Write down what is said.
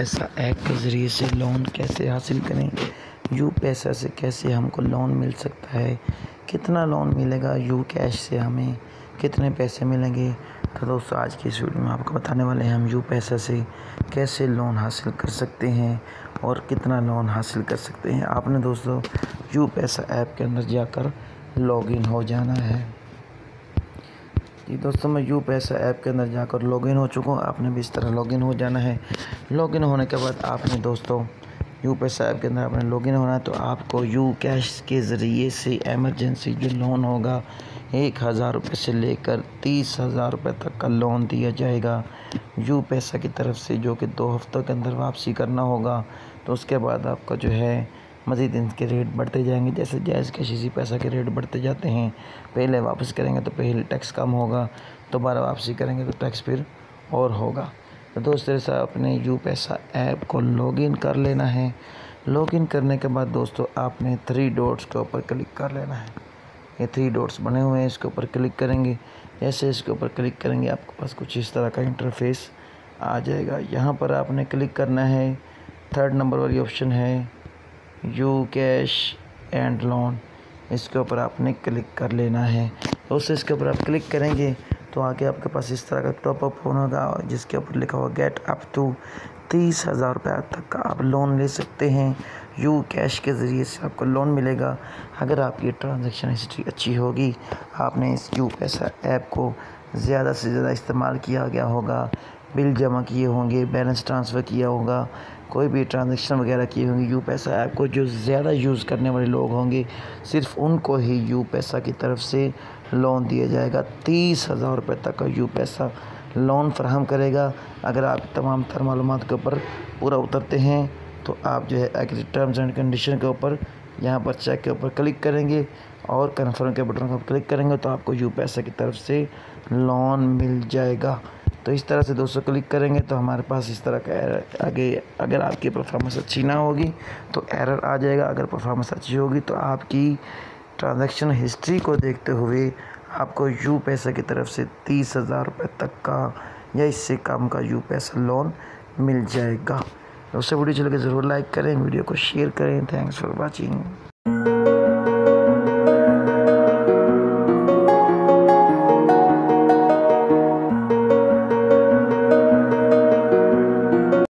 पैसा ऐप के ज़रिए से लोन कैसे हासिल करें। यू पैसा से कैसे हमको लोन मिल सकता है, कितना लोन मिलेगा, यू कैश से हमें कितने पैसे मिलेंगे। तो दोस्तों आज की इस वीडियो में आपको बताने वाले हैं हम यू पैसा से कैसे लोन हासिल कर सकते हैं और कितना लोन हासिल कर सकते हैं। आपने दोस्तों यू पैसा ऐप के अंदर जाकर लॉगिन हो जाना है। जी दोस्तों, मैं यू पैसा ऐप के अंदर जाकर लॉगिन हो चुका हूँ। आपने भी इस तरह लॉगिन हो जाना है। लॉगिन होने के बाद आपने दोस्तों यू पैसा ऐप के अंदर आपने लॉगिन होना है, तो आपको यू कैश के ज़रिए से इमरजेंसी जो लोन होगा 1,000 रुपये से लेकर 30,000 रुपये तक का लोन दिया जाएगा यू पैसा की तरफ से, जो कि 2 हफ्तों के अंदर वापसी करना होगा। तो उसके बाद आपका जो है मज़ीद इनके रेट बढ़ते जाएंगे, जैसे जायज़ कैश इसी पैसा के रेट बढ़ते जाते हैं। पहले वापस करेंगे तो पहले टैक्स कम होगा, दोबारा वापसी करेंगे तो टैक्स फिर और होगा। तो दोस्तों ऐसा अपने यू पैसा ऐप को लॉगिन कर लेना है। लॉगिन करने के बाद दोस्तों आपने 3 डॉट्स के ऊपर क्लिक कर लेना है। ये 3 डॉट्स बने हुए हैं, इसके ऊपर क्लिक करेंगे। जैसे इसके ऊपर क्लिक करेंगे आपके पास कुछ इस तरह का इंटरफेस आ जाएगा। यहाँ पर आपने क्लिक करना है, 3rd नंबर वाली ऑप्शन है यू कैश एंड लोन, इसके ऊपर आपने क्लिक कर लेना है। तो उससे इसके ऊपर आप क्लिक करेंगे तो आगे आपके पास इस तरह का टॉपअप फोन होगा जिसके ऊपर लिखा हुआ गेट अप टू 30,000 रुपये तक का आप लोन ले सकते हैं। यू कैश के ज़रिए से आपको लोन मिलेगा अगर आपकी ट्रांजैक्शन हिस्ट्री अच्छी होगी, आपने इस यू पैसा ऐप को ज़्यादा से ज़्यादा इस्तेमाल किया गया होगा, बिल जमा किए होंगे, बैलेंस ट्रांसफ़र किया होगा, कोई भी ट्रांजैक्शन वगैरह किए होंगे। यू पैसा ऐप को जो ज़्यादा यूज़ करने वाले लोग होंगे सिर्फ उनको ही यू पैसा की तरफ से लोन दिया जाएगा। 30,000 रुपये तक का यू पैसा लोन फराहम करेगा। अगर आप तमाम तर मालूमात के ऊपर पूरा उतरते हैं तो आप जो है एग्री टर्म्स एंड कंडीशन के ऊपर यहाँ पर चेक के ऊपर क्लिक करेंगे और कन्फर्म के बटन पर क्लिक करेंगे तो आपको यू पैसा की तरफ से लोन मिल जाएगा। तो इस तरह से दोस्तों क्लिक करेंगे तो हमारे पास इस तरह का एरर आगे, अगर आपकी परफॉर्मेंस अच्छी ना होगी तो एरर आ जाएगा। अगर परफॉर्मेंस अच्छी होगी तो आपकी ट्रांजैक्शन हिस्ट्री को देखते हुए आपको यू पैसा की तरफ से 30,000 रुपये तक का या इससे कम का यू पैसा लोन मिल जाएगा। दोस्तों वीडियो चल के ज़रूर लाइक करें, वीडियो को शेयर करें। Thanks for watching.